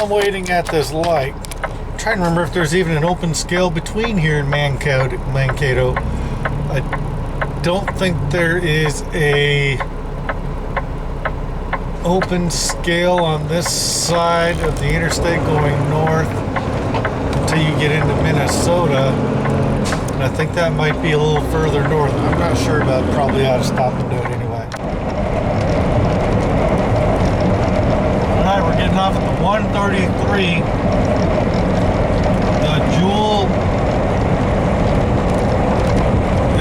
I'm waiting at this light, I'm trying to remember if there's even an open scale between here and Mankato. I don't think there is a open scale on this side of the interstate going north until you get into Minnesota. And I think that might be a little further north. I'm not sure, but probably ought to stop and do it anyway. Alright, we're getting off at the 133. The Jewel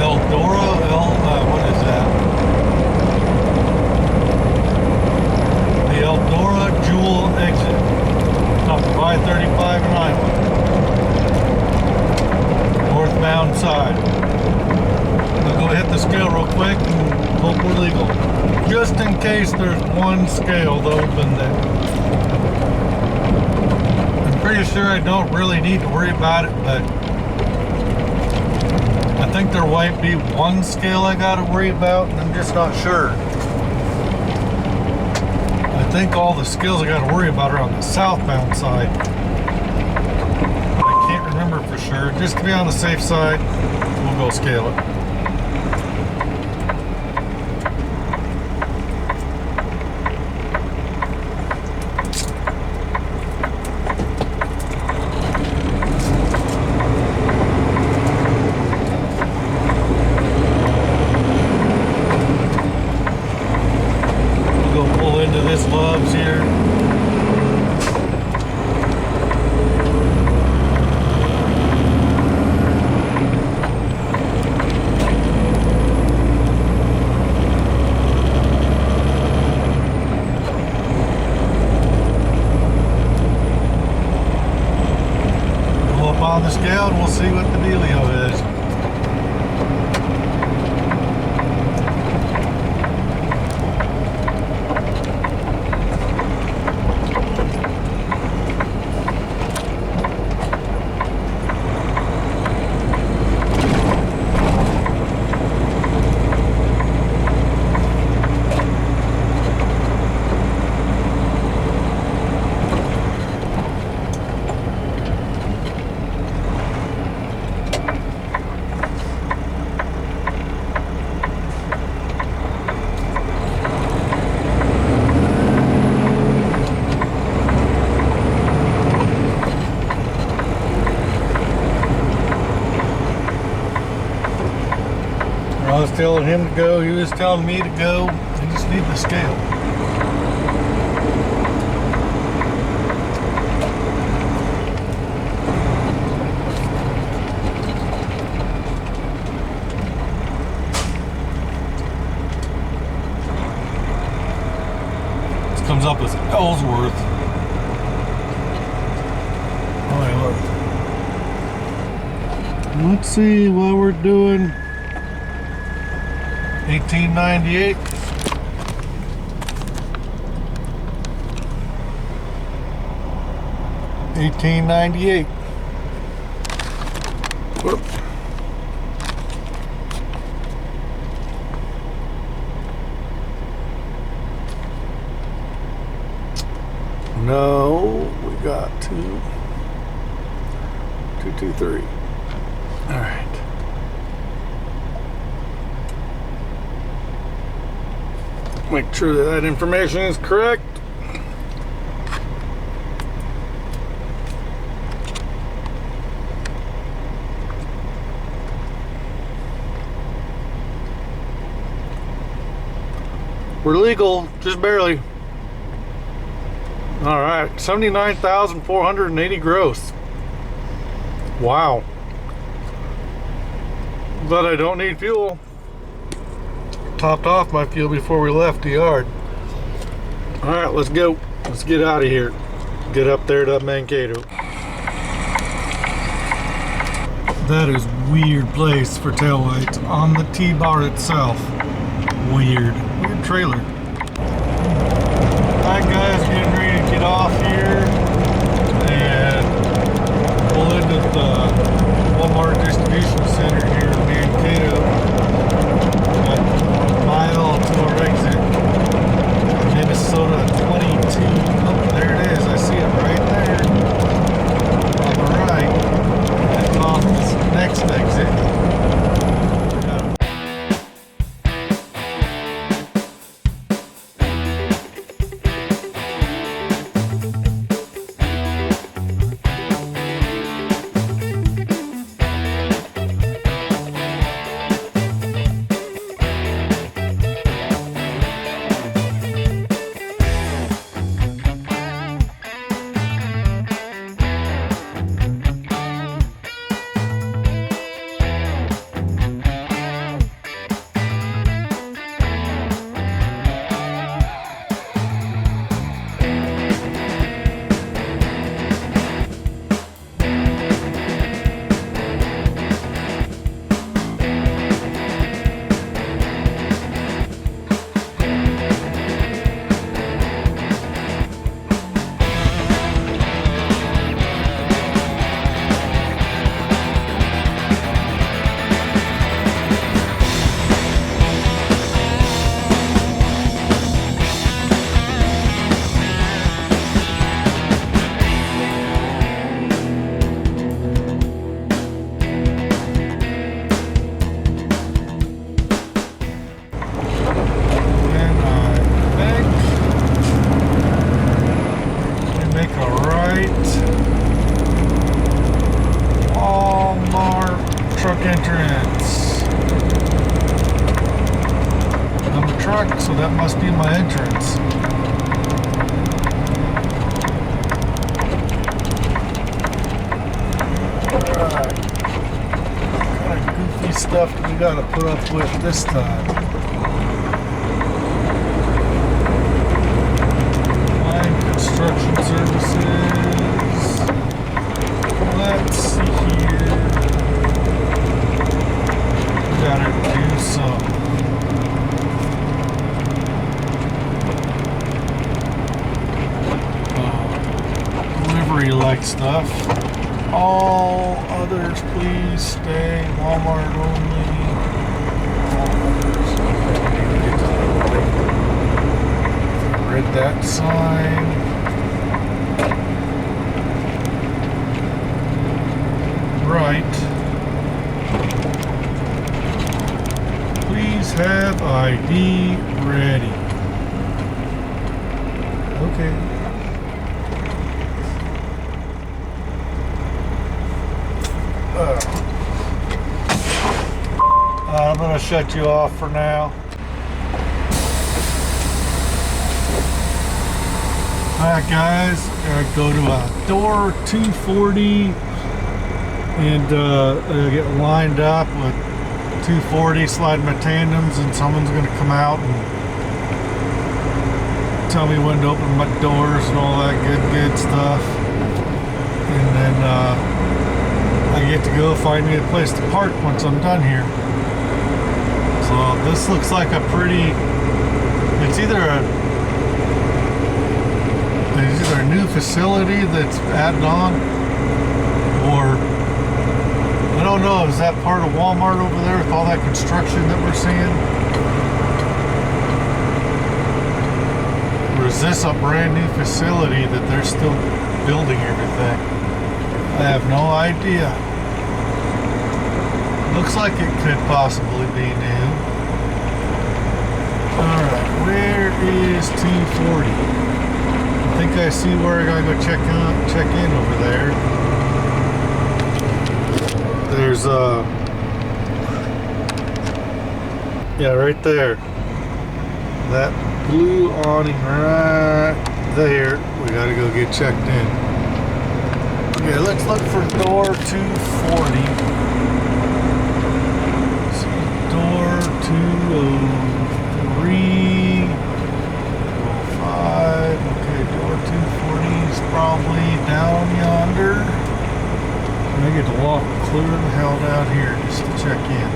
Eldora, what is that? The Eldora Jewel exit. Off the I-35 in Iowa. Northbound side. I'll go hit the scale real quick and hope we're legal. Just in case there's one scale to open there. I'm pretty sure I don't really need to worry about it, but I think there might be one scale I gotta worry about, and I'm just not sure. I think all the scales I gotta worry about are on the southbound side. I can't remember for sure. Just to be on the safe side, we'll go scale it. Loves here. Go up on the scale and we'll see what the dealio is. I was telling him to go, he was telling me to go. I just need the scale. This comes up as Ellsworth. Let's see what we're doing. 1898. Whoop. No, we got 223. All right. Make sure that information is correct. We're legal, just barely. All right, 79,480 gross. Wow. But I don't need fuel. Topped off my fuel before we left the yard. All right, let's go. Let's get out of here. Get up there to Mankato. That is weird place for taillights on the T-bar itself. Weird trailer. Alright guys, getting ready to get off here and pull into the Walmart distribution center here in Mankato. Got a mile to our exit. Minnesota 22. Oh, there it is. I see it right there. truck, so that must be my entrance. Alright. What kind of goofy stuff do we gotta put up with this time? Line Construction Services. Let's see here. Gotta do some delivery-like stuff. All others, please stay. Walmart only. Read that sign. Right. Please have ID ready. Okay. I'm going to shut you off for now. Alright guys, I go to door 240 and get lined up with 240, slide my tandems, and someone's going to come out and tell me when to open my doors and all that good stuff. And then I get to go find me a place to park once I'm done here. So this looks like a pretty, it's either a new facility that's added on, or I don't know, is that part of Walmart over there with all that construction that we're seeing? Or is this a brand new facility that they're still building everything? I have no idea. Looks like it could possibly be new. Alright, where is 240? I think I see where I gotta go check in over there. There's yeah, right there. That blue awning right there. We gotta go get checked in. Okay, let's look for door 240. Door 203, 205, okay, door 240 is probably down yonder. I get to walk clear the hell down here just to check in.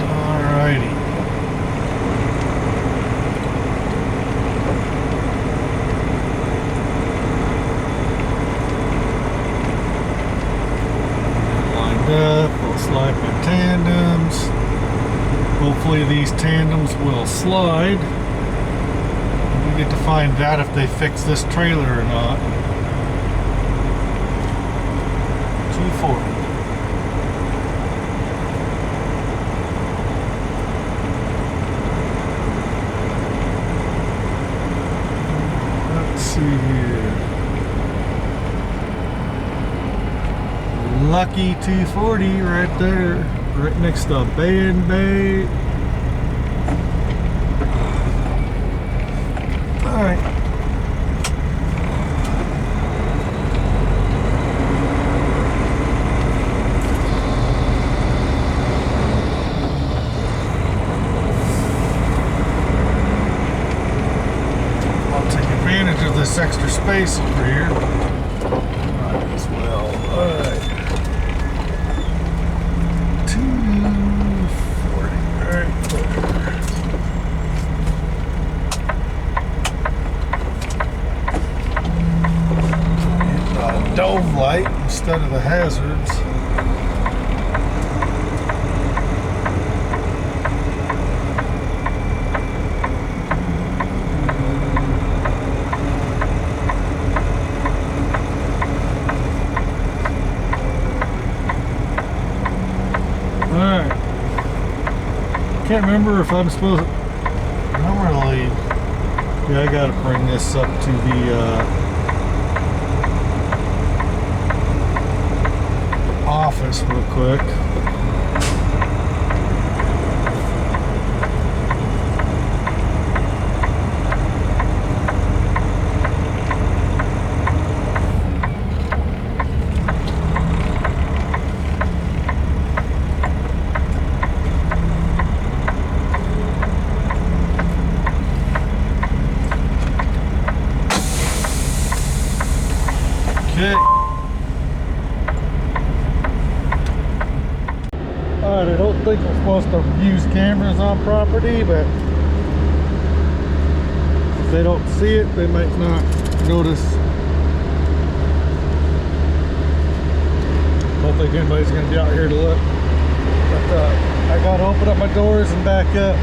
Alrighty. Lined up. Slide my tandems. Hopefully these tandems will slide. We get to find out if they fix this trailer or not. 240. Let's see here. Lucky 240 right there, right next to Bay and Bay. Alright. I'll take advantage of this extra space over here. Might as well. Alright. 240 right there. And dome light instead of the hazards. Alright. Can't remember if I'm supposed to. Normally, yeah, I gotta bring this up to the office real quick. supposed to use cameras on property, but if they don't see it, they might not notice. Don't think anybody's gonna be out here to look. But I gotta open up my doors and back up.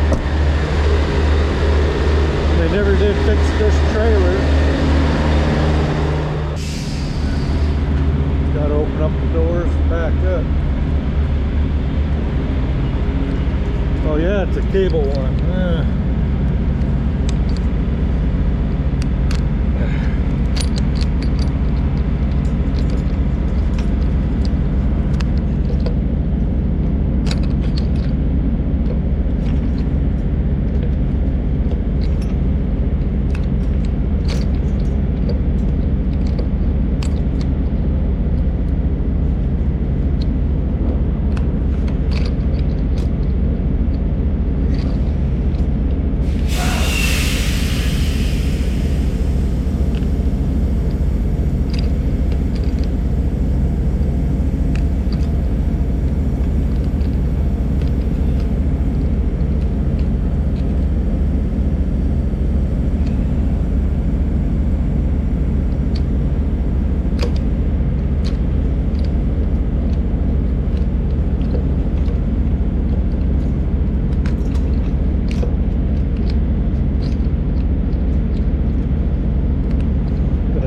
They never did fix this trailer. Gotta open up the doors and back up. Oh yeah, it's a cable one.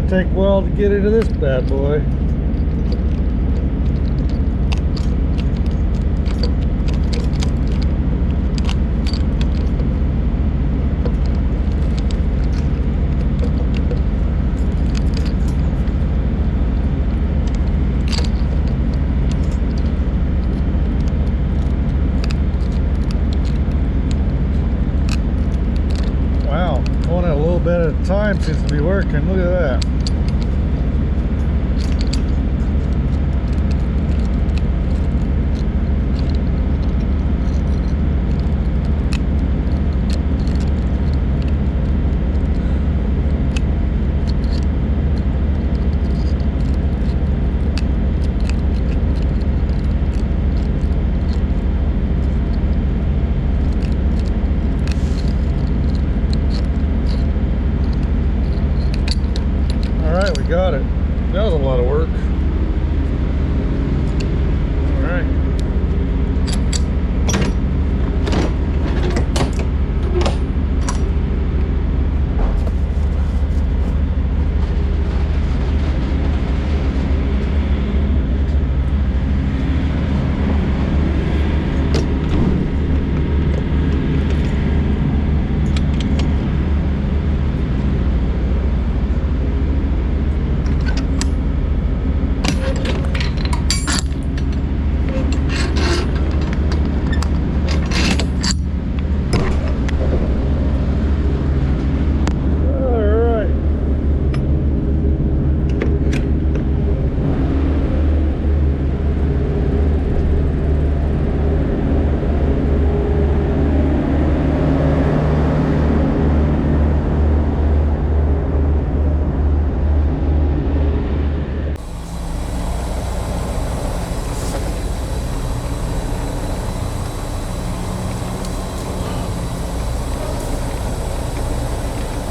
Take well to get into this bad boy. Wow, only a little bit at a time seems to be working. Look at that. We got it. That was a lot of work. All right.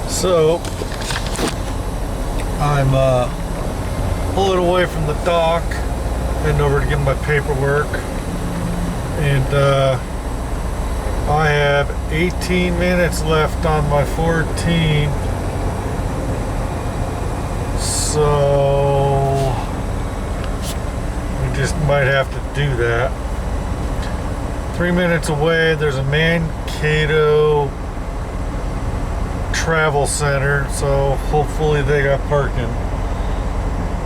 So I'm pulling away from the dock, heading over to get my paperwork, and I have 18 minutes left on my 14, so we just might have to do that. 3 minutes away, there's a Mankato travel center, so hopefully they got parking,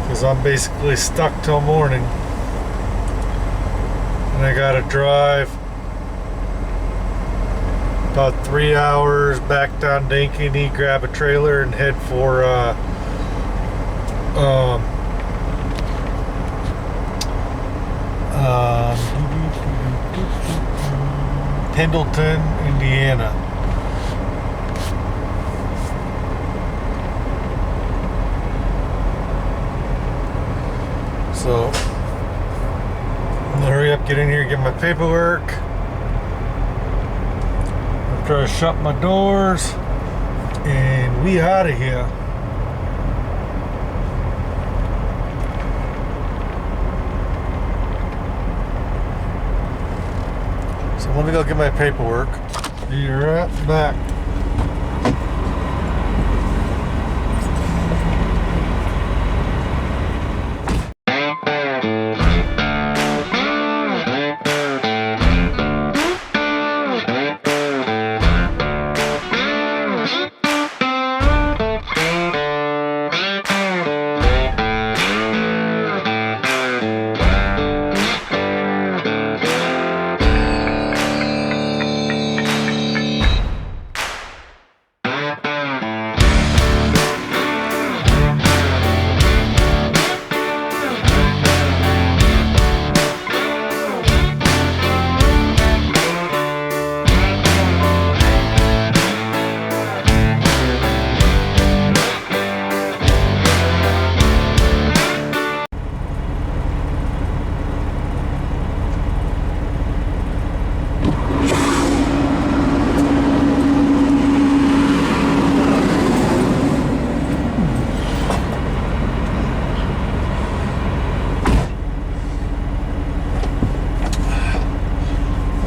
because I'm basically stuck till morning, and I gotta drive about 3 hours back down Dankeny, grab a trailer and head for Pendleton, Indiana. So I'm gonna hurry up, get in here, get my paperwork, after I shut my doors, and we out of here. So let me go get my paperwork. Be right back.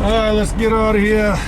Alright, let's get out of here.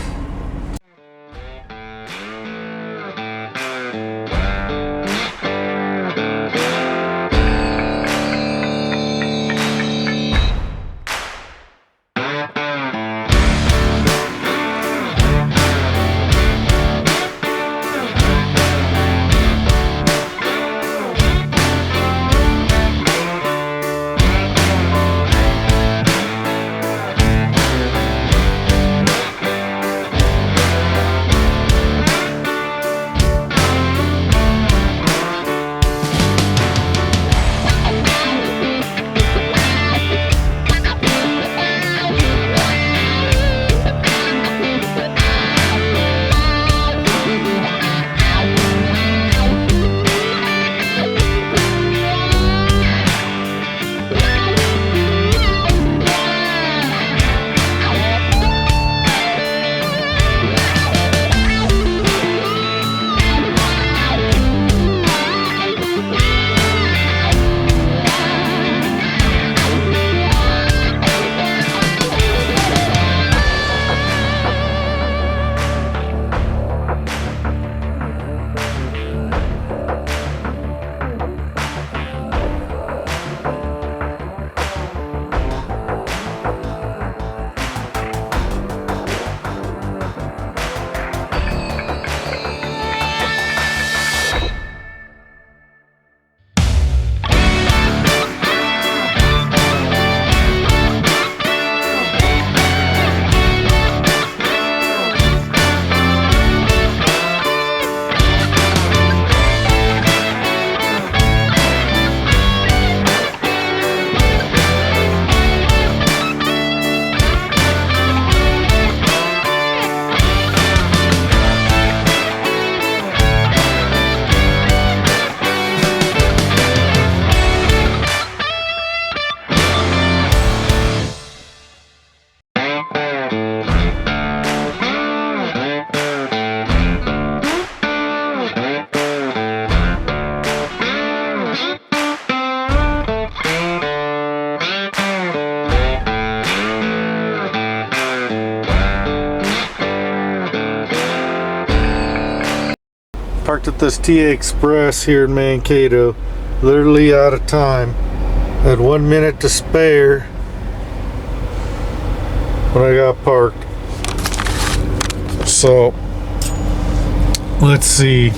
Parked at this TA Express here in Mankato. Literally out of time. Had 1 minute to spare when I got parked. So let's see.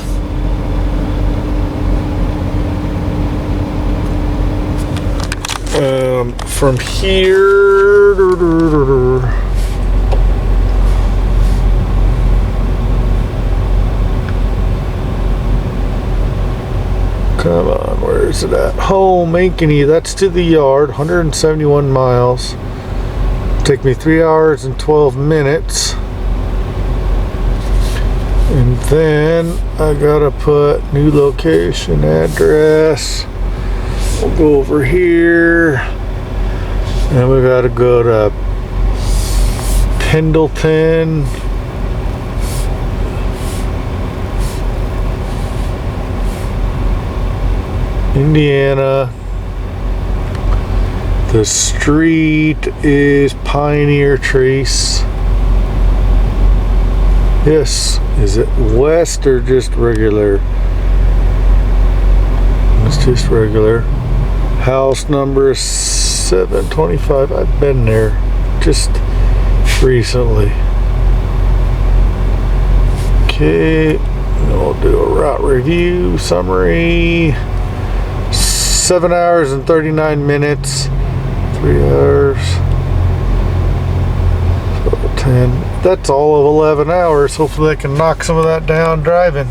From here, come on, where is it at? Home, Ankeny, that's to the yard, 171 miles. Take me 3 hours and 12 minutes. And then I gotta put new location address. We'll go over here. And we gotta go to Pendleton. Indiana. The street is Pioneer Trace. Yes, is it west or just regular? It's just regular. House number 725. I've been there just recently. Okay, we'll do a route review summary. 7 hours and 39 minutes. 3 hours. 10. That's all of 11 hours. Hopefully I can knock some of that down driving.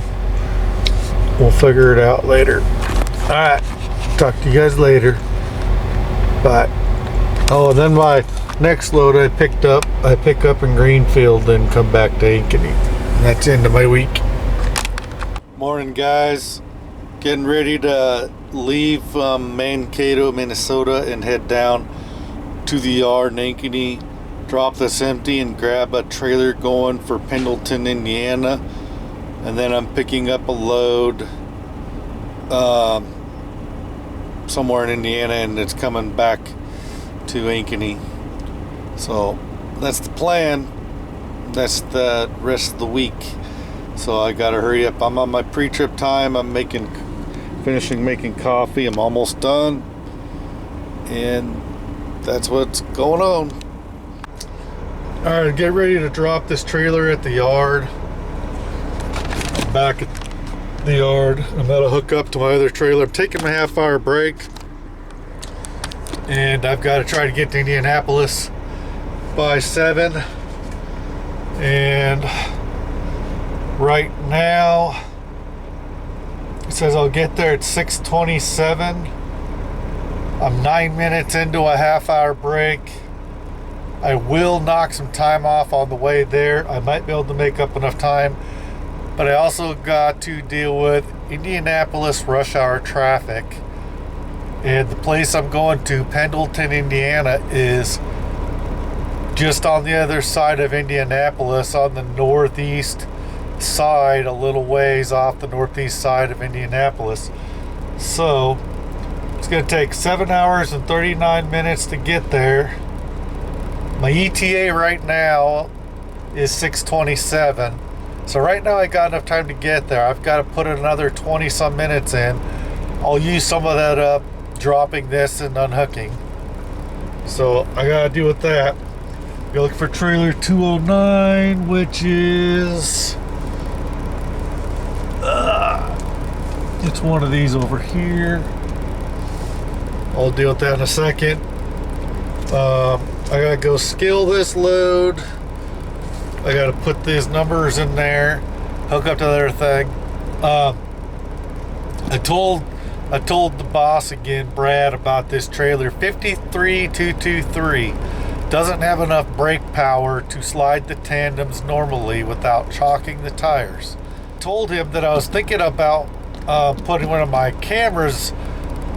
We'll figure it out later. Alright, talk to you guys later. Bye. Oh, and then my next load I pick up in Greenfield, then come back to Ankeny. That's the end of my week. Morning, guys. Getting ready to leave Mankato, Minnesota, and head down to the yard in Ankeny. Drop this empty and grab a trailer going for Pendleton, Indiana. And then I'm picking up a load somewhere in Indiana, and it's coming back to Ankeny. So that's the plan. That's the rest of the week. So I gotta hurry up. I'm on my pre-trip time. I'm finishing making coffee. I'm almost done, and that's what's going on. All right, get ready to drop this trailer at the yard. I'm back at the yard. I'm about to hook up to my other trailer. I'm taking my half-hour break, and I've got to try to get to Indianapolis by 7. And right now it says I'll get there at 6:27. I'm 9 minutes into a half-hour break. I will knock some time off on the way there. I might be able to make up enough time, but I also got to deal with Indianapolis rush hour traffic. And the place I'm going to, Pendleton, Indiana, is just on the other side of Indianapolis, on the northeast side, a little ways off the northeast side of Indianapolis. So it's going to take 7 hours and 39 minutes to get there. My ETA right now is 6:27. So right now I got enough time to get there. I've got to put another 20 some minutes in. I'll use some of that up dropping this and unhooking. So I got to deal with that. Go look for trailer 209, which is it's one of these over here. I'll deal with that in a second. I gotta go scale this load. I gotta put these numbers in there, hook up to the other thing. I told the boss again, Brad, about this trailer. 53223 doesn't have enough brake power to slide the tandems normally without chalking the tires. Told him that I was thinking about putting one of my cameras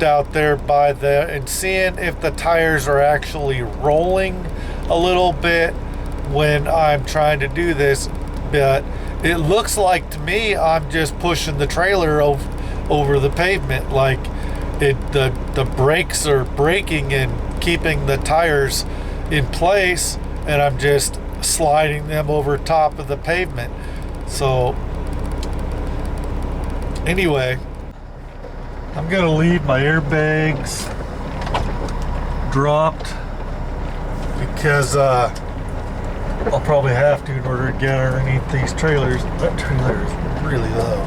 out there by and seeing if the tires are actually rolling a little bit when I'm trying to do this. But it looks like to me I'm just pushing the trailer over the pavement, like the brakes are braking and keeping the tires in place, and I'm just sliding them over top of the pavement. So anyway, I'm gonna leave my airbags dropped because I'll probably have to in order to get underneath these trailers. That trailer is really low.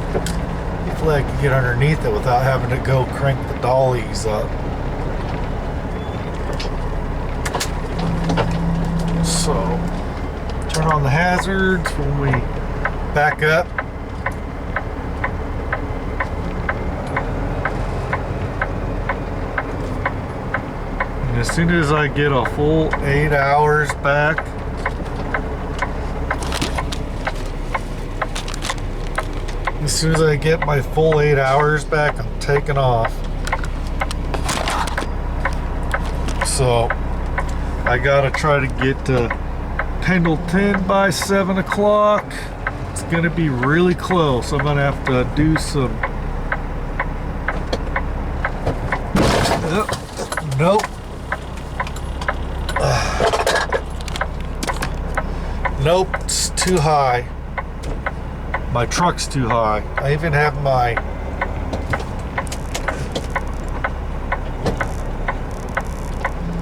Hopefully I can get underneath it without having to go crank the dollies up. So turn on the hazards when we back up. And as soon as I get a full 8 hours back, as soon as I get my full 8 hours back, I'm taking off. So I gotta try to get to Pendleton by 7 o'clock. It's gonna be really close. I'm gonna have to do some Nope. Nope, it's too high. My truck's too high. I even have my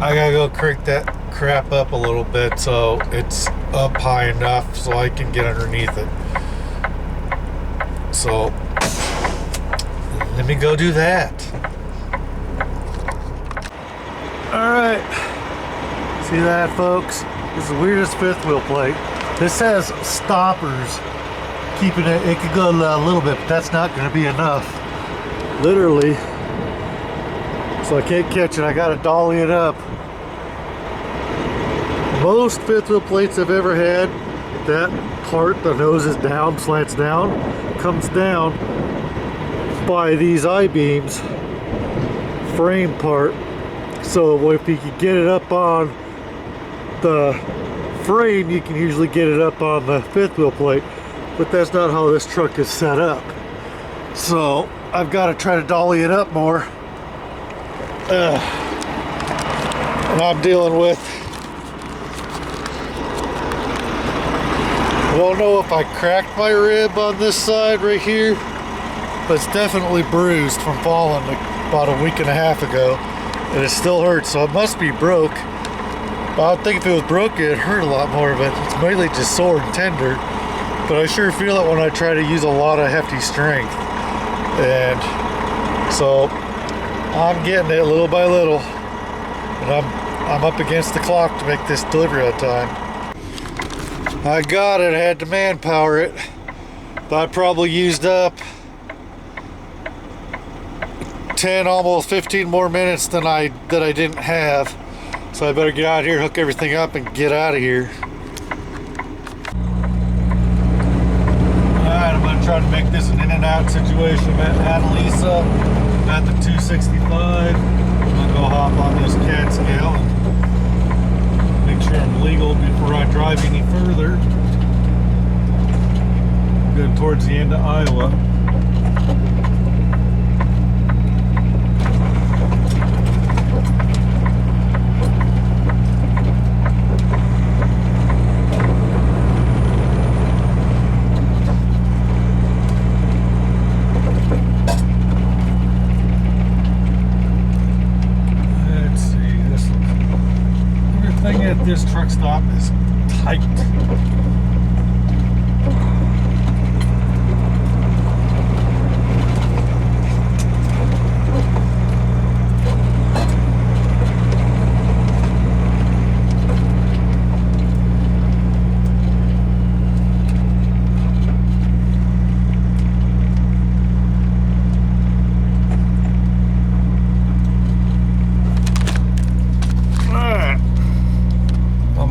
I gotta go crank that crap up a little bit so it's up high enough so I can get underneath it. So let me go do that. Alright. See that, folks? This is the weirdest fifth wheel plate. This has stoppers keeping it. It could go a little bit, but that's not going to be enough. Literally. So I can't catch it. I got to dolly it up. Most fifth wheel plates I've ever had, that part, the nose is down, slants down, comes down by these I-beams frame part. So if you can get it up on the frame, you can usually get it up on the fifth wheel plate, but that's not how this truck is set up. So I've got to try to dolly it up more. And I'm dealing with, I don't know if I cracked my rib on this side right here, but it's definitely bruised from falling about a week and a half ago, and it still hurts, so it must be broke. But I think if it was broken, it'd hurt a lot more, but it's mainly just sore and tender. But I sure feel it when I try to use a lot of hefty strength. And so I'm getting it little by little, and I'm up against the clock to make this delivery on time. I got it. I had to manpower it, but I probably used up 10, almost 15 more minutes than I didn't have. So I better get out here, hook everything up, and get out of here. Alright, I'm going to try to make this an in and out situation. I'm at Adelisa, at the 265. I'm going to go hop on this CAT scale and make sure I'm legal before I drive any further. I'm going towards the end of Iowa. This truck stop is tight.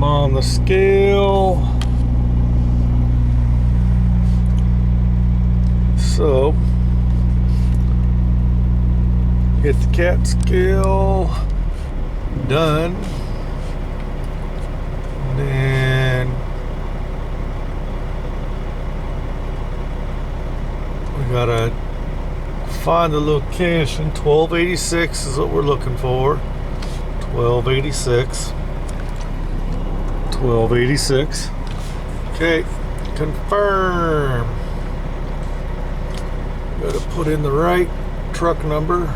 On the scale, so hit the CAT scale, done, and then we gotta find the location. 1286 is what we're looking for. 1286. 1286. Okay, confirm. Gotta put in the right truck number.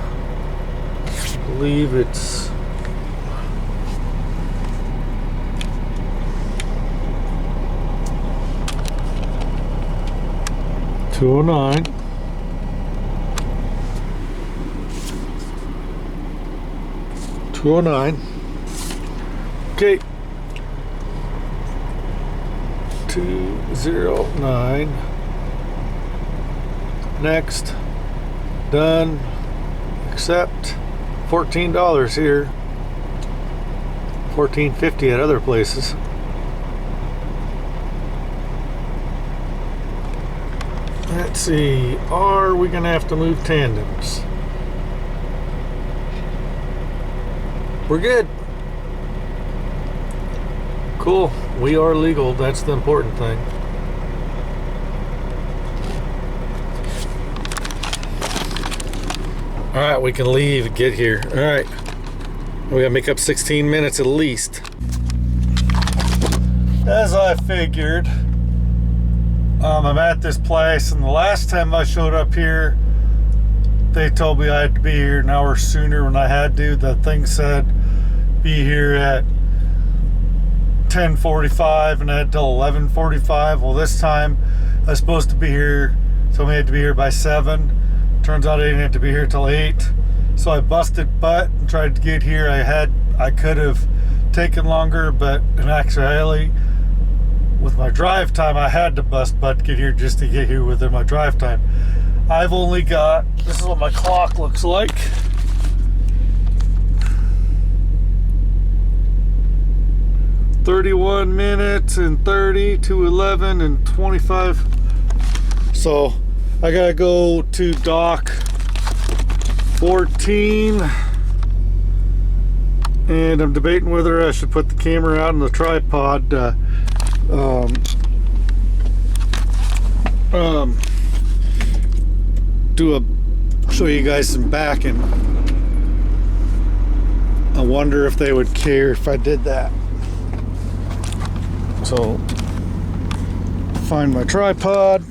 I believe it's $209. $209. Okay. 209. Next. Done. Accept. $14 here. $14.50 at other places. Let's see. Are we gonna have to move tandems? We're good. Cool. We are legal. That's the important thing. All right, we can leave and get here. All right, we gotta make up 16 minutes at least. As I figured, I'm at this place, and the last time I showed up here, they told me I had to be here an hour sooner when I had to. The thing said be here at 10:45 and I had till 11:45. Well, this time I was supposed to be here, so I had to be here by 7. Turns out I didn't have to be here till 8. So I busted butt and tried to get here. I could have taken longer, but in actuality, with my drive time, I had to bust butt to get here just to get here within my drive time. I've only got, this is what my clock looks like. "31 minutes and 30 to 11 and 25. So I gotta go to dock 14, and I'm debating whether I should put the camera out on the tripod. Show you guys some backing. I wonder if they would care if I did that. So, find my tripod.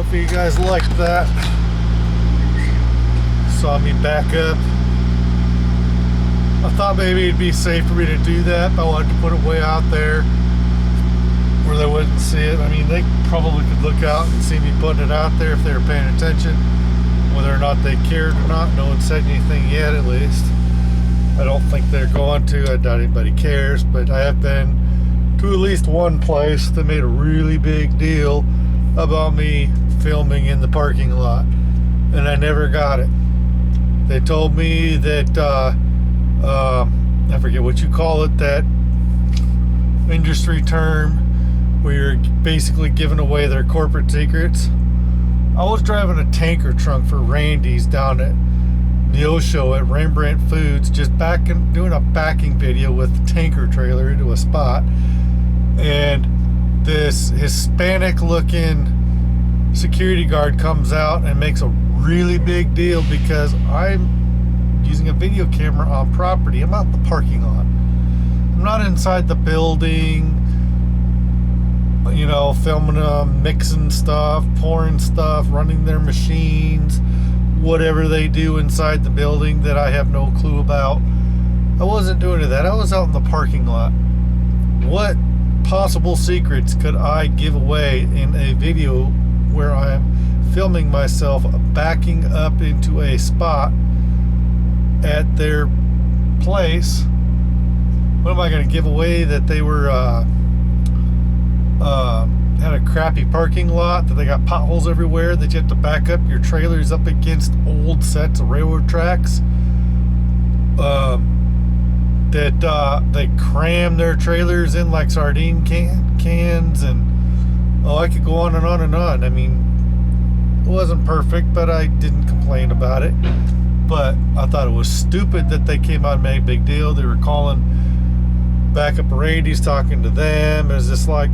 Hopefully you guys liked that. Saw me back up. I thought maybe it'd be safe for me to do that, but I wanted to put it way out there where they wouldn't see it. I mean, they probably could look out and see me putting it out there if they were paying attention. Whether or not they cared or not, no one said anything yet, at least. I don't think they're going to. I doubt anybody cares, but I have been to at least one place that made a really big deal about me filming in the parking lot, and I never got it. They told me that I forget what you call it, that industry term where you're basically giving away their corporate secrets. I was driving a tanker trunk for Randy's down at Neosho at Rembrandt Foods, just doing a backing video with the tanker trailer into a spot, and this Hispanic looking security guard comes out and makes a really big deal because I'm using a video camera on property. I'm out in the parking lot. I'm not inside the building, you know, filming them, mixing stuff, pouring stuff, running their machines, whatever they do inside the building that I have no clue about. I wasn't doing that. I was out in the parking lot. What possible secrets could I give away in a video where I'm filming myself backing up into a spot at their place? What am I going to give away? That they were had a crappy parking lot, that they got potholes everywhere, that you have to back up your trailers up against old sets of railroad tracks, that they cram their trailers in like sardine cans, and I could go on and on and on. I mean, it wasn't perfect, but I didn't complain about it. But I thought it was stupid that they came out and made a big deal. They were calling backup radies, talking to them. It was just like,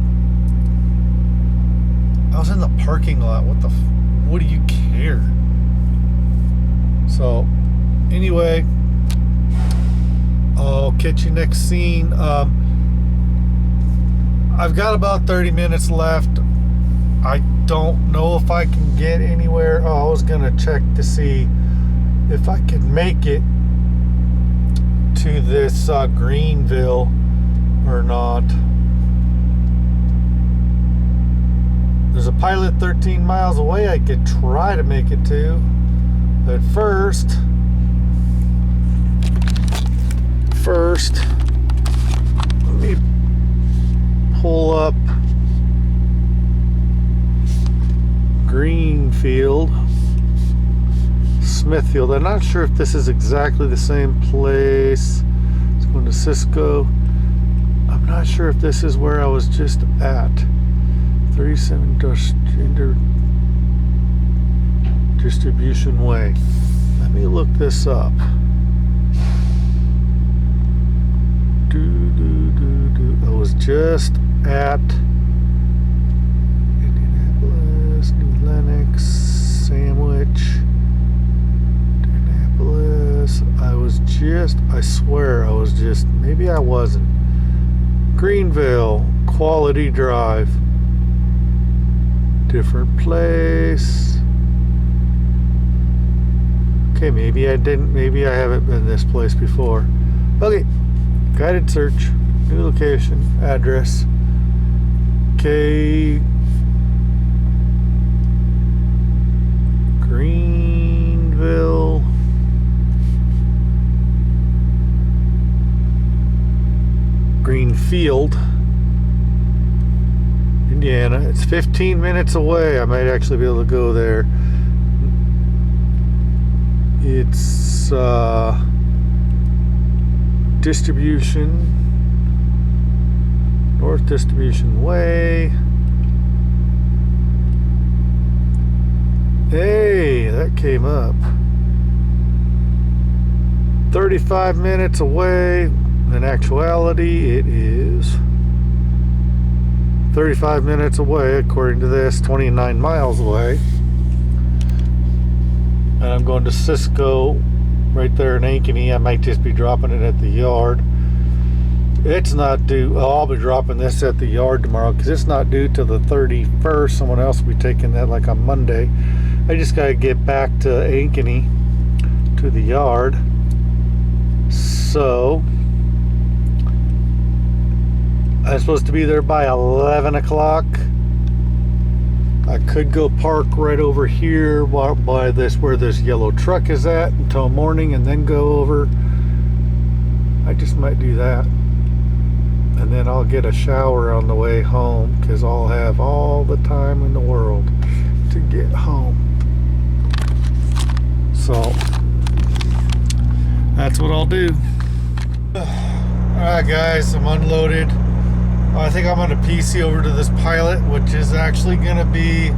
I was in the parking lot. What do you care? So, anyway, I'll catch you next scene. I've got about 30 minutes left. I don't know if I can get anywhere. I was gonna check to see if I can make it to this Greenville or not. There's a pilot 13 miles away I could try to make it to. But first, let me pull up Greenfield, Smithfield. I'm not sure if this is exactly the same place. It's going to Cisco. I'm not sure if this is where I was just at. 37 Distribution Way. Let me look this up. I was just at Indianapolis, New Lenox, Sandwich, Indianapolis. I swear I was just, maybe I wasn't. Greenville, Quality Drive. Different place. Okay, maybe I didn't, maybe I haven't been this place before. Okay, guided search, new location, address. Okay, Greenville. Greenfield, Indiana. It's 15 minutes away. I might actually be able to go there. It's Distribution, North Distribution Way. Hey, that came up. 35 minutes away. In actuality, it is 35 minutes away, according to this, 29 miles away. And I'm going to Cisco, right there in Ankeny. I might just be dropping it at the yard. It's not due. I'll be dropping this at the yard tomorrow because it's not due till the 31st. Someone else will be taking that like on Monday. I just got to get back to Ankeny, to the yard. So I'm supposed to be there by 11 o'clock. I could go park right over here by this, where this yellow truck is at, until morning and then go over. I just might do that. And then I'll get a shower on the way home because I'll have all the time in the world to get home. So that's what I'll do. Alright guys, I'm unloaded. I think I'm going to PC over to this Pilot, which is actually going to be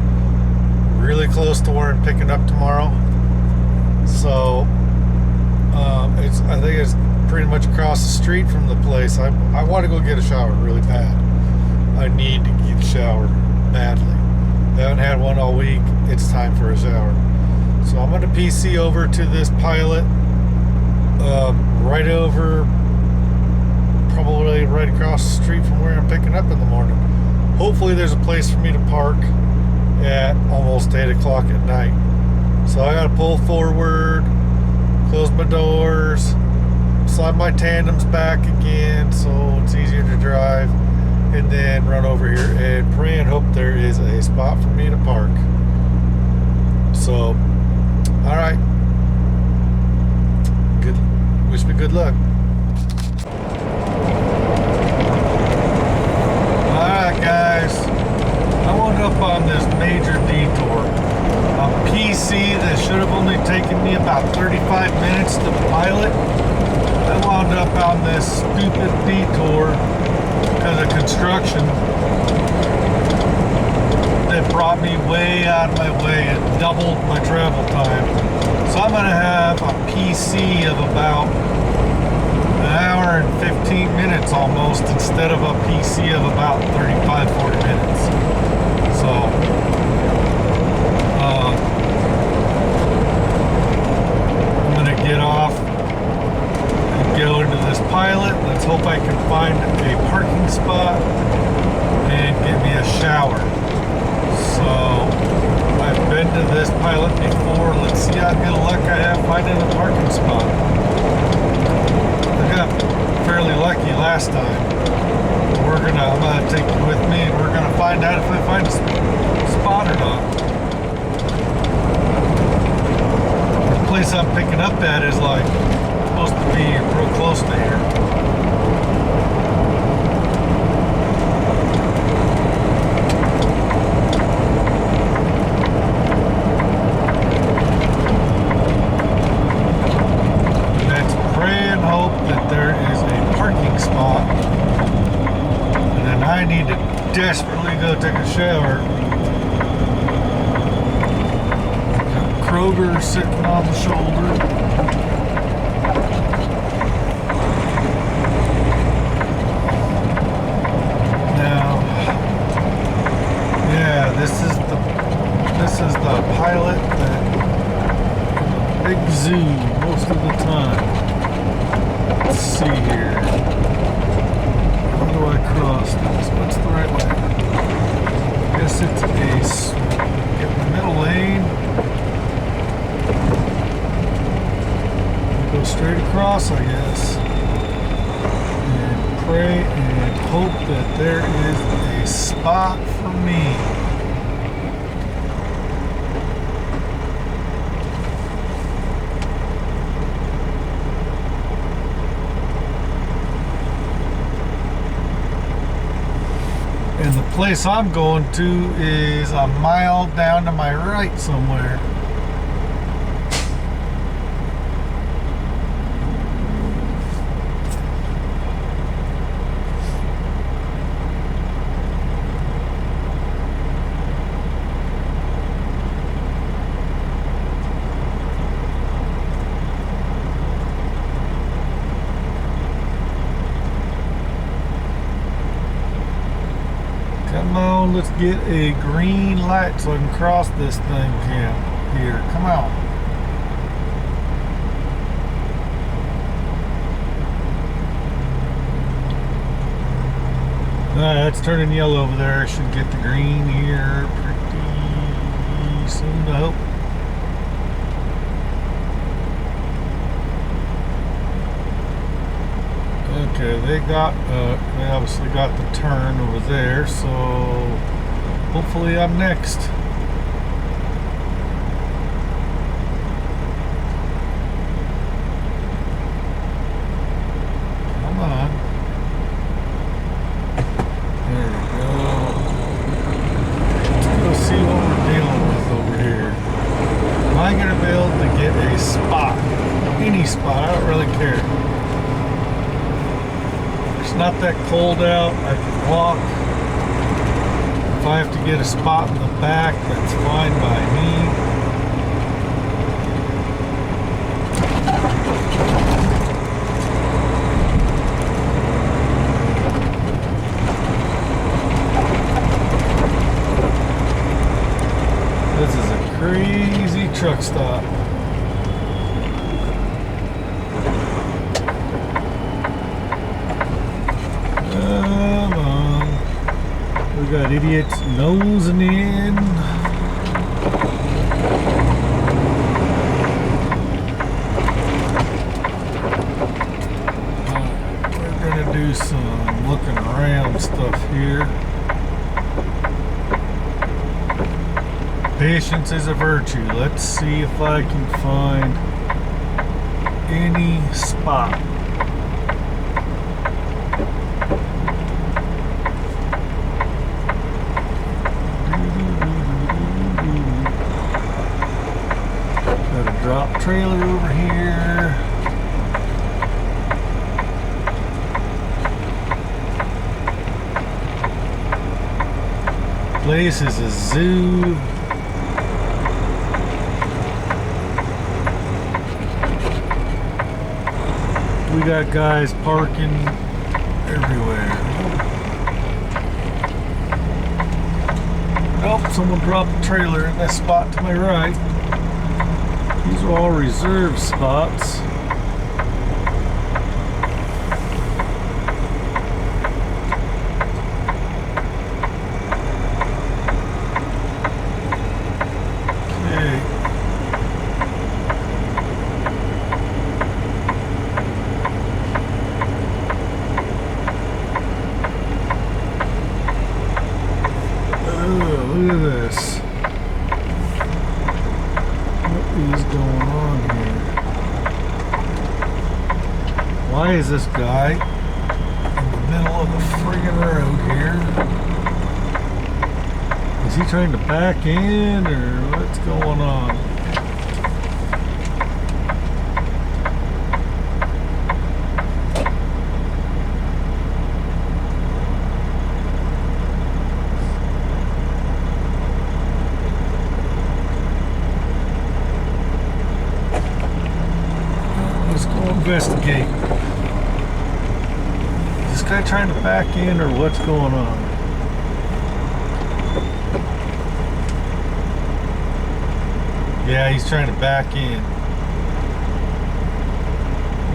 really close to where I'm picking up tomorrow. So I think it's pretty much across the street from the place. I want to go get a shower really bad. I need to get a shower badly. I haven't had one all week. It's time for a shower. So I'm going to PC over to this Pilot, right over, probably right across the street from where I'm picking up in the morning. Hopefully there's a place for me to park at almost 8 o'clock at night. So I gotta pull forward, close my doors, slide my tandems back again so it's easier to drive, and then run over here and pray and hope there is a spot for me to park. So, alright. Wish me good luck. Alright guys, I wound up on this major detour. A PC that should have only taken me about 35 minutes to pilot. I wound up on this stupid detour because of construction that brought me way out of my way and doubled my travel time. So I'm gonna have a PC of about an hour and 15 minutes almost, instead of a PC of about 35-40 minutes. So I'm gonna get off and go into this Pilot. Let's hope I can find a parking spot and get me a shower. So I've been to this Pilot before. Let's see how good luck I have finding a parking spot. I got fairly lucky last time. I'm gonna take you with me, and we're gonna find out if I find a spot or not. The place I'm picking up at is like supposed to be real close to here. I need to desperately go take a shower. Got Kroger sitting on the shoulder. Now, yeah, this is the Pilot, that big zoo most of the time. Let's see here. How do I cross this? What's the right way? I guess it's get the middle lane. Go straight across, I guess. And pray and hope that there is a spot for me. And the place I'm going to is a mile down to my right somewhere. Come on, let's get a green light so I can cross this thing here. Come on. Alright, it's turning yellow over there. I should get the green here pretty soon, I hope. Okay, they obviously got the turn over there, so hopefully I'm next. Come on. There we go. Let's go see what we're dealing with over here. Am I going to be able to get a spot? Any spot, I don't really care. It's not that cold out. I can walk. If I have to get a spot in the back, that's fine by me. This is a crazy truck stop. Come on. We got idiots nosing in. We're gonna do some looking around stuff here. Patience is a virtue. Let's see if I can find any spot. Got a drop trailer over here. Place is a zoo. We got guys parking everywhere. Nope, someone dropped a trailer in that spot to my right. These are all reserved spots. Look at this. What is going on here? Why is this guy in the middle of the friggin' road here? Is he trying to back in or what's going on? Investigate. Is this guy trying to back in or what's going on? Yeah, he's trying to back in.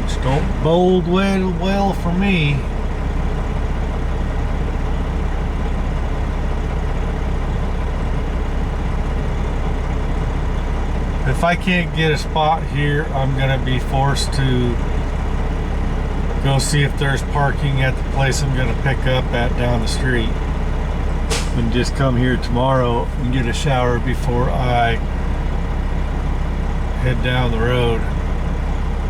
Which don't bode well for me. If I can't get a spot here, I'm gonna be forced to go see if there's parking at the place I'm gonna pick up at down the street. And just come here tomorrow and get a shower before I head down the road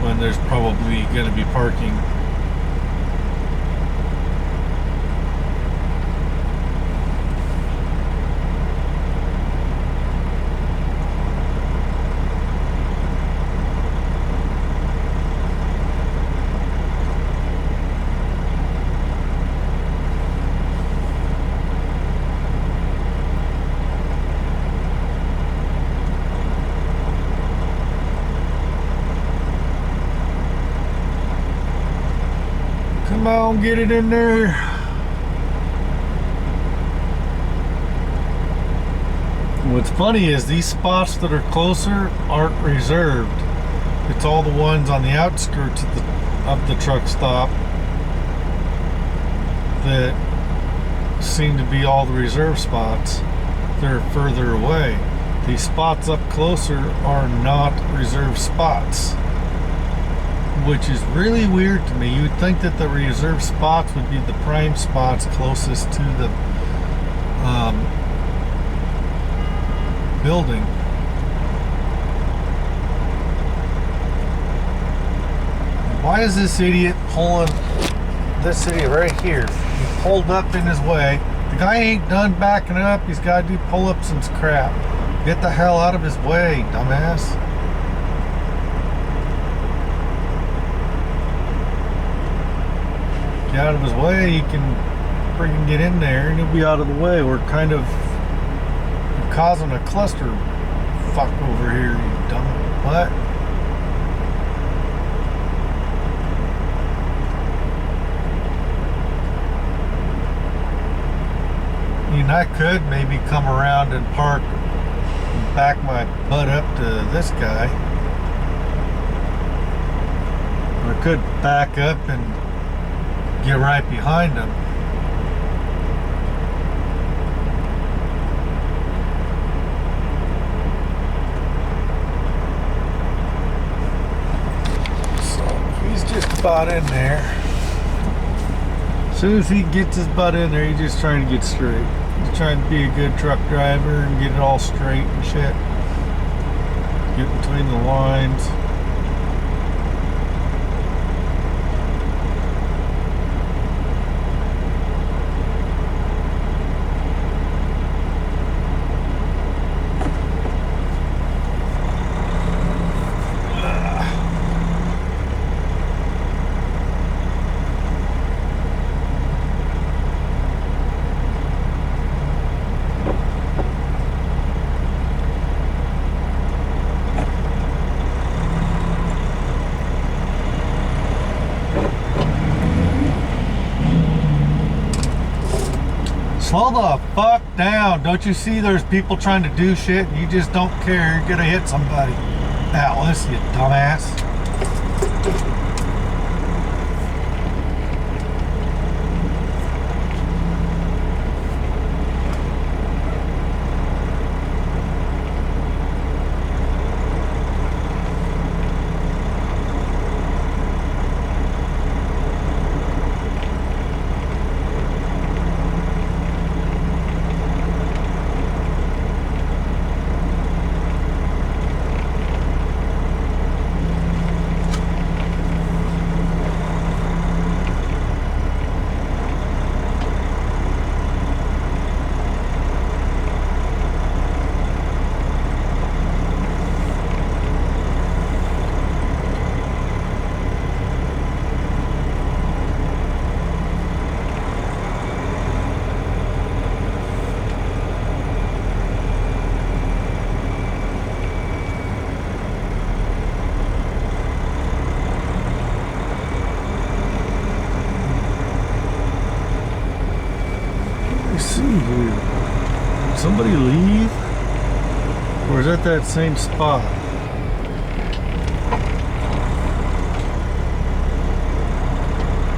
when there's probably gonna be parking. Come on, get it in there. What's funny is these spots that are closer aren't reserved. It's all the ones on the outskirts of the truck stop that seem to be all the reserved spots. They're further away. These spots up closer are not reserved spots, which is really weird to me. You would think that the reserved spots would be the prime spots closest to the building. Why is this idiot pulling this idiot right here? He pulled up in his way. The guy ain't done backing up. He's got to do pull-ups and crap. Get the hell out of his way, dumbass. Get out of his way, he can freaking get in there and he'll be out of the way. We're kind of causing a cluster fuck over here, you dumb butt. I mean, I could maybe come around and park back my butt up to this guy. Or I could back up and get right behind him. So he's just about in there. As soon as he gets his butt in there, he's just trying to get straight. He's trying to be a good truck driver and get it all straight and shit. Get between the lines. Slow the fuck down. Don't you see there's people trying to do shit and you just don't care? You're gonna hit somebody. Atlas, you dumbass. Somebody leave? Or is that that same spot?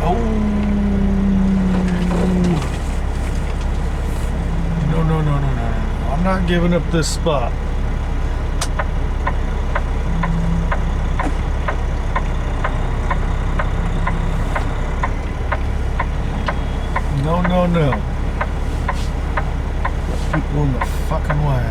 Oh no. I'm not giving up this spot. No. People in the fucking way.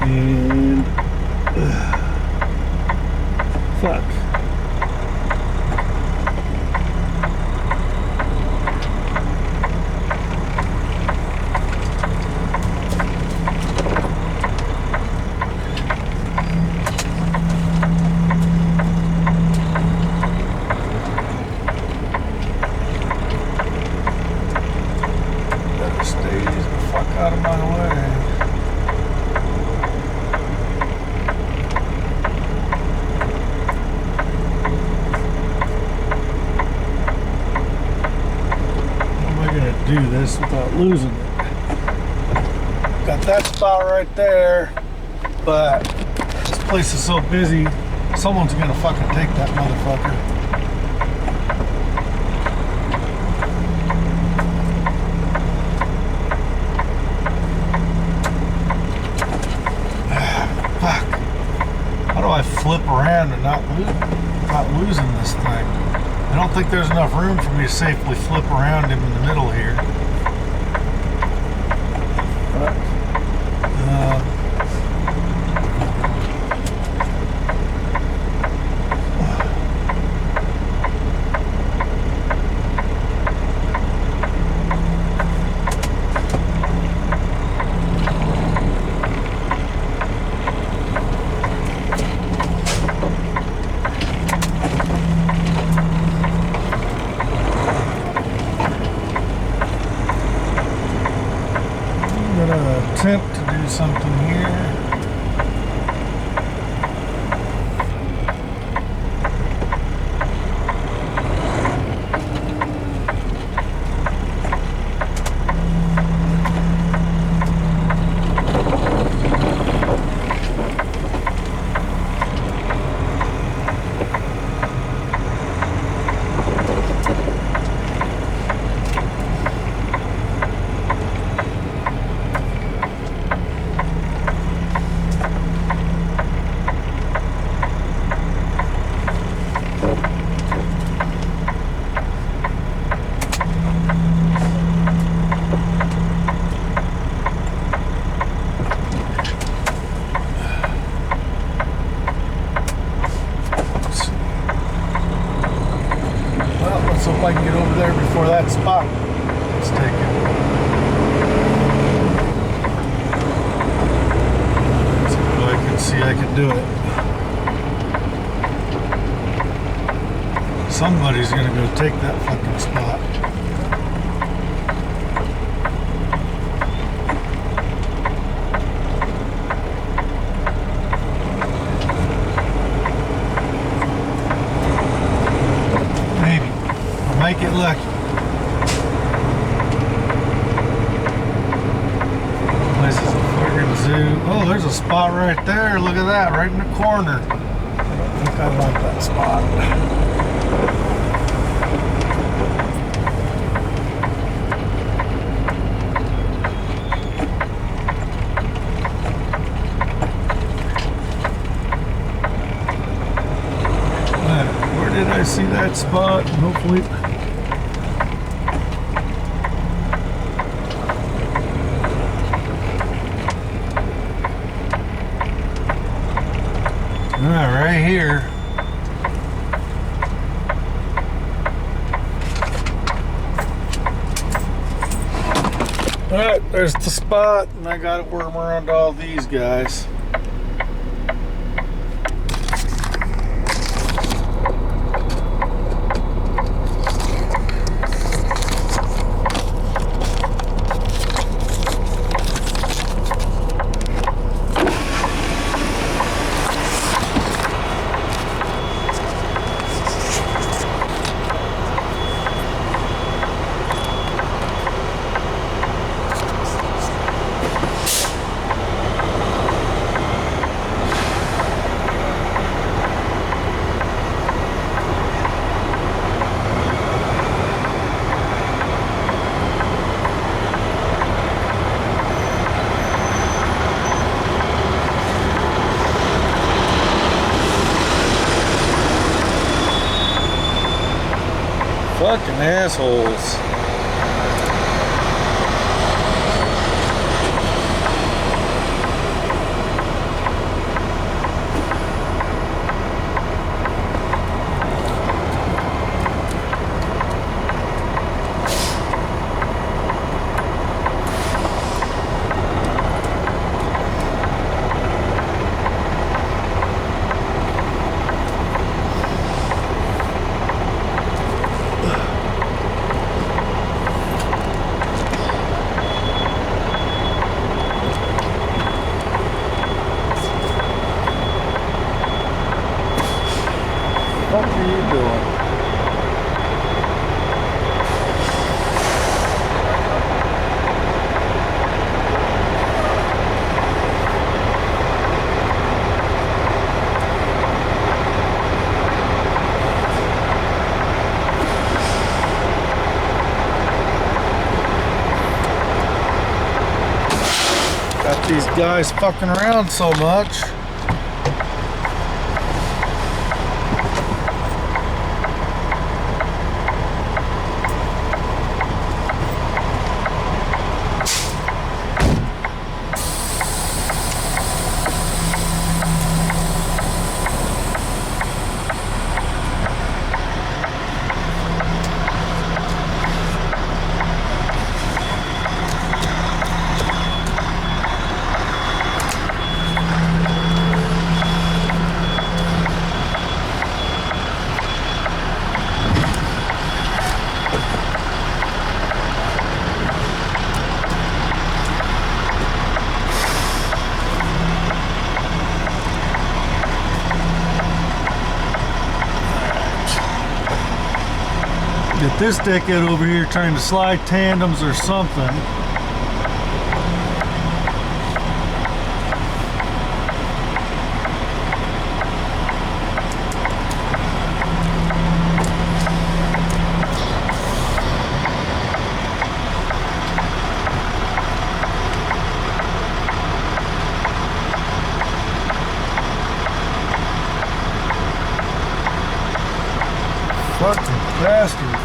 And fuck. Out of my way. How am I gonna do this without losing it? Got that spot right there, but this place is so busy, someone's gonna fucking take that motherfucker. I flip around and not losing this thing. I don't think there's enough room for me to safely flip around him in the middle here. Attempt to do something here. I can get over there before that spot is taken. So I can see I can do it. Somebody's gonna go take that fucking spot. Make it lucky. This is a fucking zoo. Oh, there's a spot right there. Look at that, right in the corner. I think I want that spot. Where did I see that spot? Hopefully. Right here. Alright, there's the spot, and I gotta worm around all these guys. Fucking assholes. What are you doing? Got these guys fucking around so much. Get this dickhead over here trying to slide tandems or something. Fucking bastard.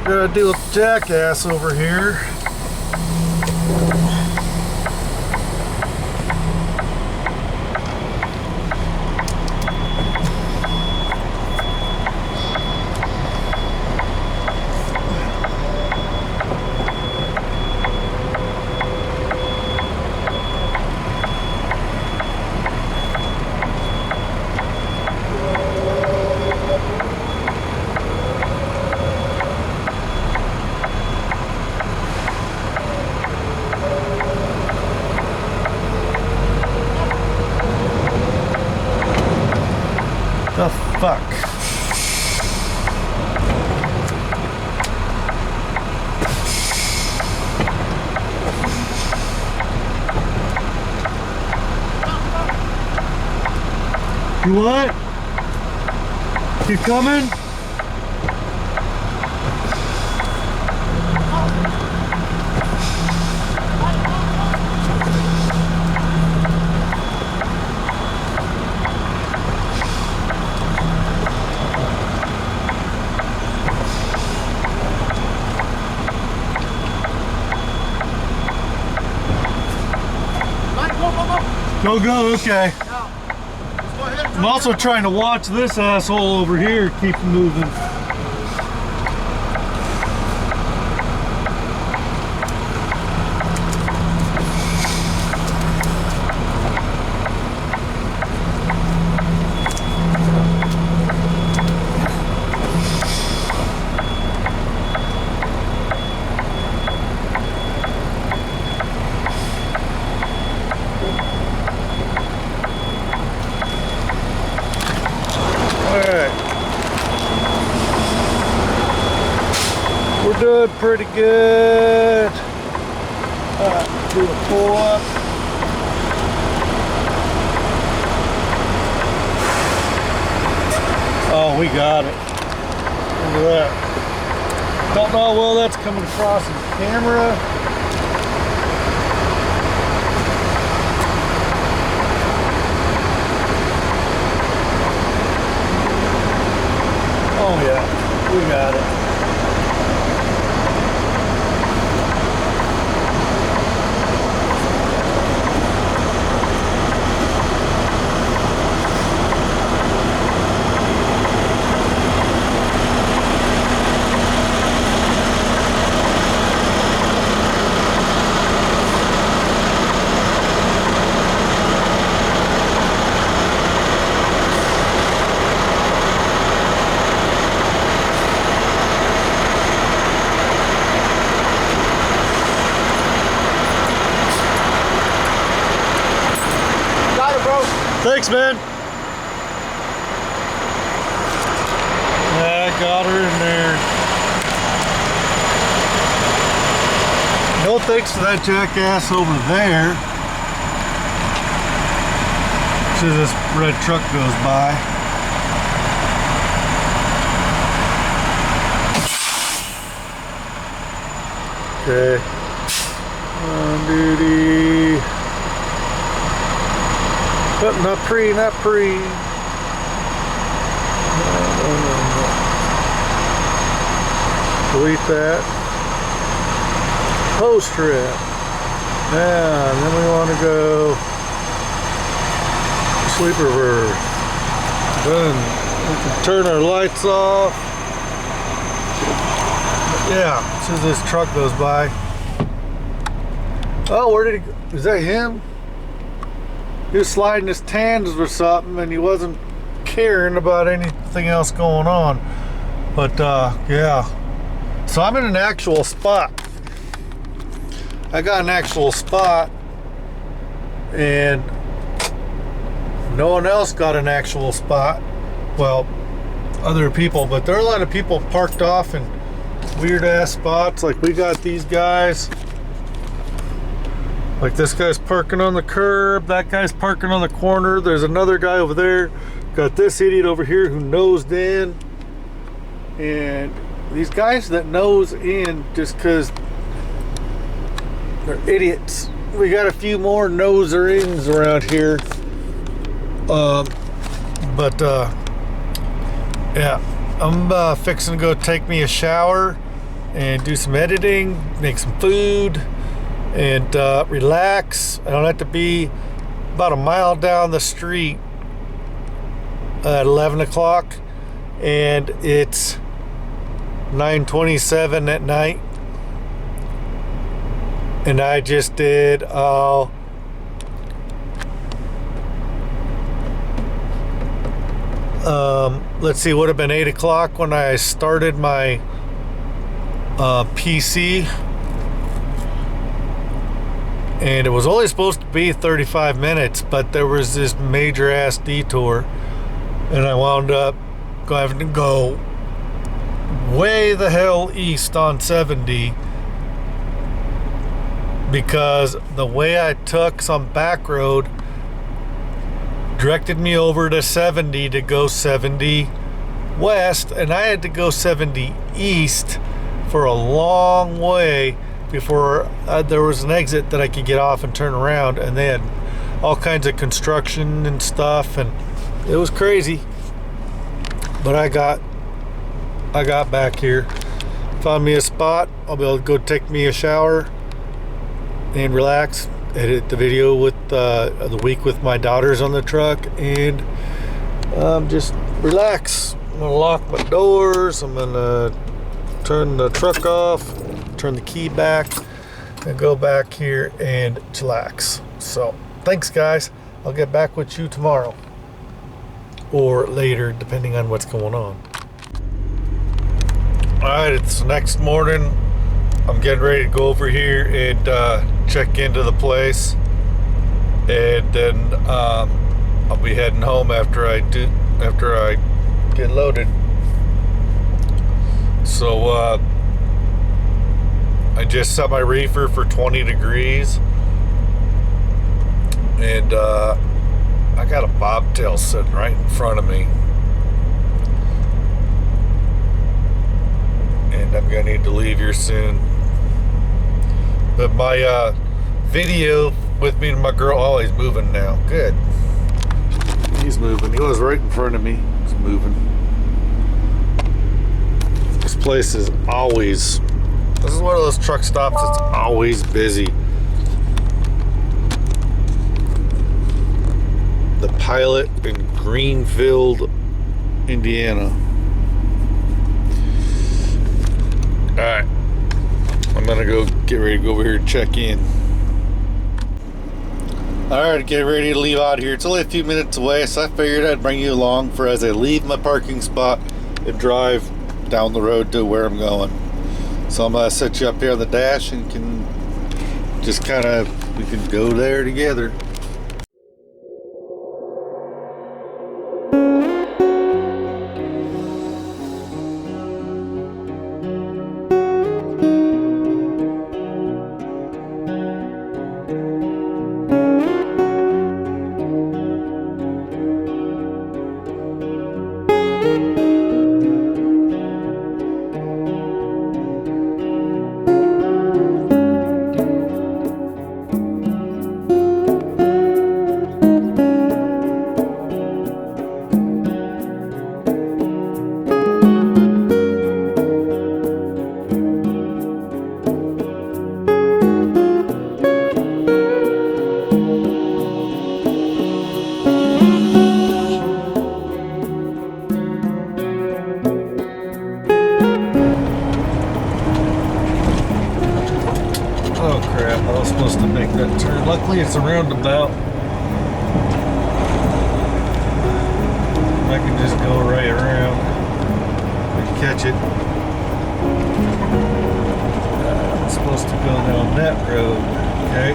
Gotta deal with jackass over here. The fuck? You what? You coming? Go, okay. I'm also trying to watch this asshole over here keep moving. We're doing pretty good. Do a pull up. Oh, we got it. Look at that. Don't know how well that's coming across in the camera. Oh yeah, we got it. Thanks, man. Yeah, I got her in there. No thanks to that jackass over there. As this red truck goes by. Okay. On duty. But not pre. No. Delete that. Post trip. Yeah, and then we want to go sleeper verse. Then we can turn our lights off. Yeah, as soon as this truck goes by. Oh, where did he go? Is that him? He was sliding his tans or something and he wasn't caring about anything else going on. But yeah. So I'm in an actual spot. I got an actual spot and no one else got an actual spot. Well, other people, but there are a lot of people parked off in weird ass spots. Like we got these guys. Like this guy's parking on the curb, that guy's parking on the corner, there's another guy over there, got this idiot over here who nosed in. And these guys that nose in just because they're idiots. We got a few more noser-ins around here. Yeah, I'm fixing to go take me a shower and do some editing, make some food, and relax. I don't have to be about a mile down the street at 11 o'clock, and it's 9:27 at night, and I just did let's see, would have been 8 o'clock when I started my PC, and it was only supposed to be 35 minutes, but there was this major ass detour, and I wound up having to go way the hell east on 70 because the way I took some back road directed me over to 70 to go 70 west, and I had to go 70 east for a long way before there was an exit that I could get off and turn around, and they had all kinds of construction and stuff, and it was crazy. But I got back here, found me a spot. I'll be able to go take me a shower and relax, edit the video with the week with my daughters on the truck, and just relax. I'm gonna lock my doors. I'm gonna turn the truck off, turn the key back, and go back here and chillax. So thanks, guys. I'll get back with you tomorrow or later, depending on what's going on. All right, it's the next morning. I'm getting ready to go over here and check into the place, and then I'll be heading home after I get loaded. So I just set my reefer for 20 degrees, and I got a bobtail sitting right in front of me, and I'm gonna need to leave here soon. But my video with me and my girl, oh, he's moving now. Good. He's moving. He was right in front of me. He's moving. This place is always, this is one of those truck stops that's always busy. The Pilot in Greenfield, Indiana. Alright, I'm gonna go get ready to go over here and check in. Alright, get ready to leave out here. It's only a few minutes away, so I figured I'd bring you along for as I leave my parking spot and drive down the road to where I'm going. So I'm gonna set you up here on the dash and can just we can go there together. Oh crap, I was supposed to make that turn. Luckily it's a roundabout. I can just go right around and catch it. I'm supposed to go down that road, okay?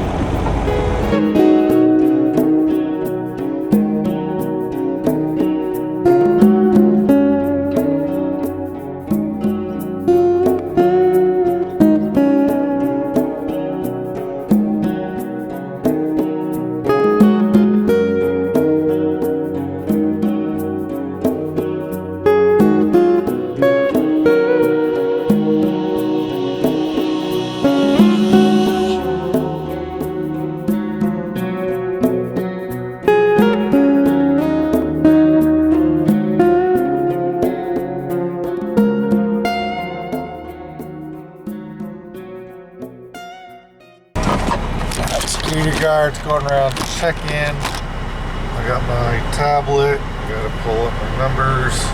security guards going around to check in. I got my tablet. I gotta pull up my numbers.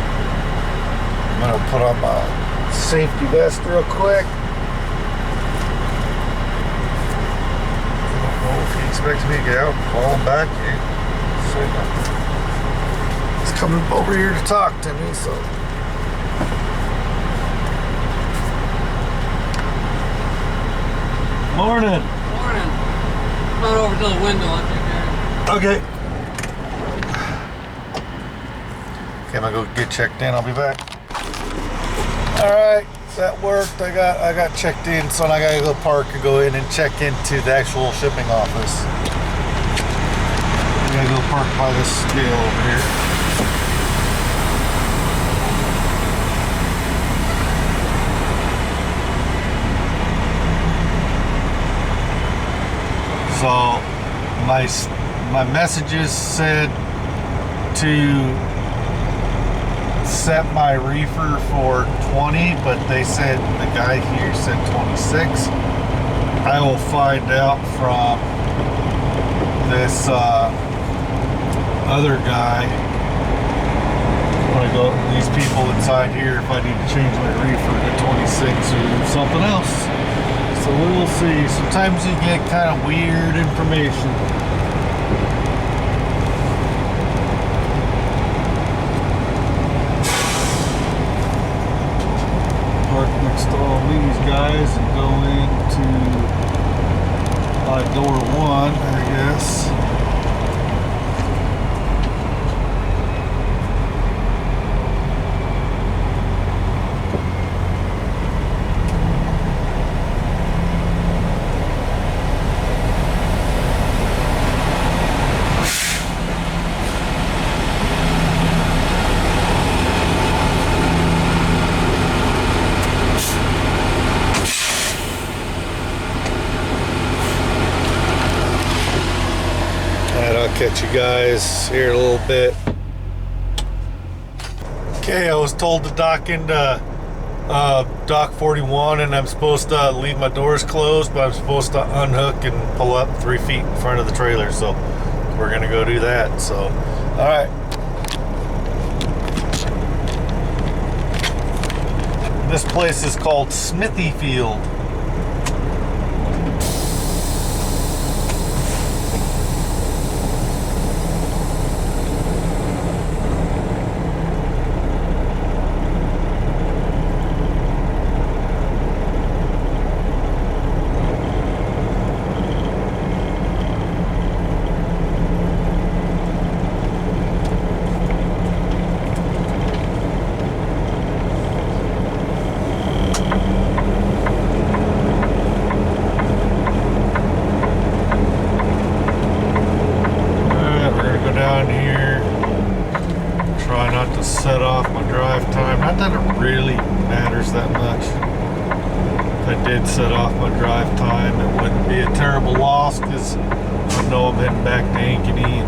I'm gonna put on my safety vest real quick. I don't know if he expects me to get out and call him back. He ain't say nothing. He's coming over here to talk to me, so. Morning. Morning. Not over to the window, I'll take care of it. Okay. Okay, I'm gonna go get checked in. I'll be back. All right, that worked. I got checked in, so now I gotta go park and go in and check into the actual shipping office. I gotta go park by this scale over here. So my messages said to set my reefer for 20, but they said, the guy here said 26. I will find out from this other guy when I go, these people inside here, if I need to change my reefer to 26 or something else. So we'll see. Sometimes you get kind of weird information. Park next to all these guys and go into door 1, I guess. Catch you guys here in a little bit. Okay, I was told to dock into dock 41, and I'm supposed to leave my doors closed, but I'm supposed to unhook and pull up 3 feet in front of the trailer, so we're gonna go do that. So all right, this place is called Smithy Field. Set off my drive time. Not that it really matters that much. If I did set off my drive time, it wouldn't be a terrible loss because I know I'm heading back to Ankeny.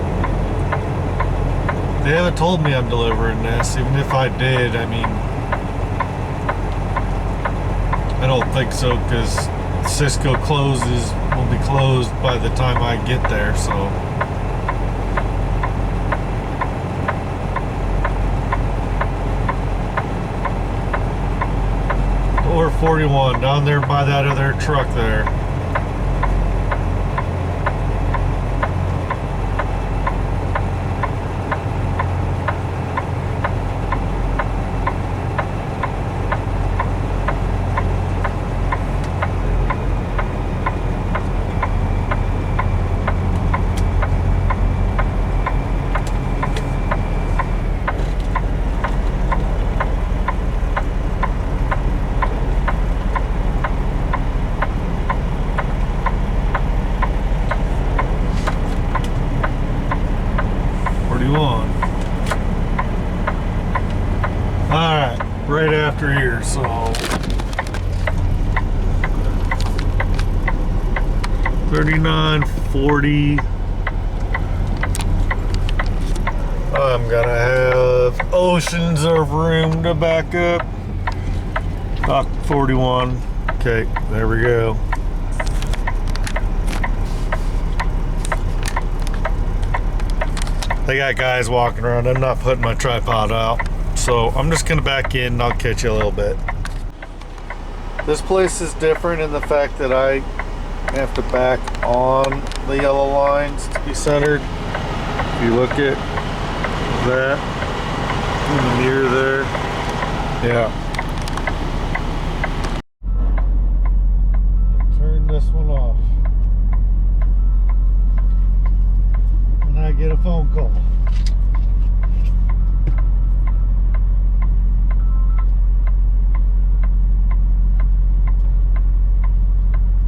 They haven't told me I'm delivering this. Even if I did, I mean, I don't think so because Cisco will be closed by the time I get there, so. Or 41 down there by that other truck there. Alright, right after here, so 3940. I'm gonna have oceans of room to back up. Dock 41. Okay, there we go. They got guys walking around. I'm not putting my tripod out. So I'm just gonna back in and I'll catch you a little bit. This place is different in the fact that I have to back on the yellow lines to be centered. If you look at that in the mirror there, yeah. Turn this one off. And I get a phone call.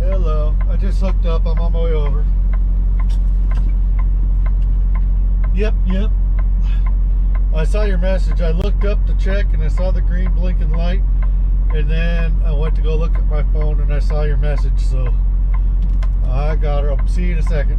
Hello, I just hooked up. I'm on my way over. Yep. I saw your message. I looked up to check and I saw the green blinking light. And then I went to go look at my phone and I saw your message. So I got her. I'll see you in a second.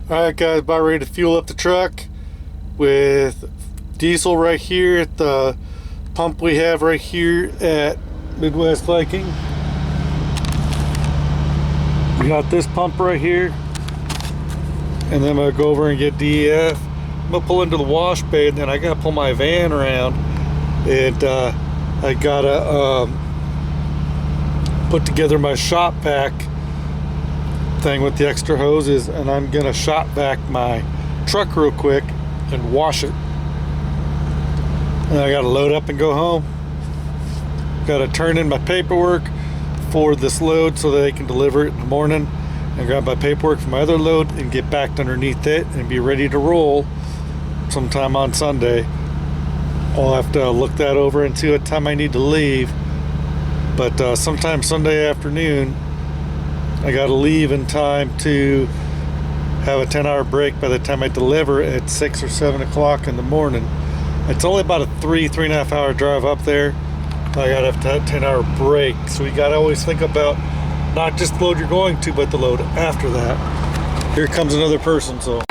Alright guys, about ready to fuel up the truck with diesel right here at the pump we have right here at Midwest Viking. We got this pump right here, and then I'm gonna go over and get DEF. I'm gonna pull into the wash bay, and then I gotta pull my van around, and I gotta put together my shop vac thing with the extra hoses, and I'm gonna shop vac my truck real quick and wash it. And I gotta load up and go home. Gotta turn in my paperwork for this load so that I can deliver it in the morning, and grab my paperwork for my other load and get back underneath it and be ready to roll sometime on Sunday. I'll have to look that over and see what time I need to leave, but sometime Sunday afternoon I gotta leave in time to have a 10-hour break by the time I deliver at 6 or 7 o'clock in the morning. It's only about a 3.5 hour drive up there. I gotta have a 10-hour break, so we gotta always think about not just the load you're going to, but the load after that. Here comes another person, so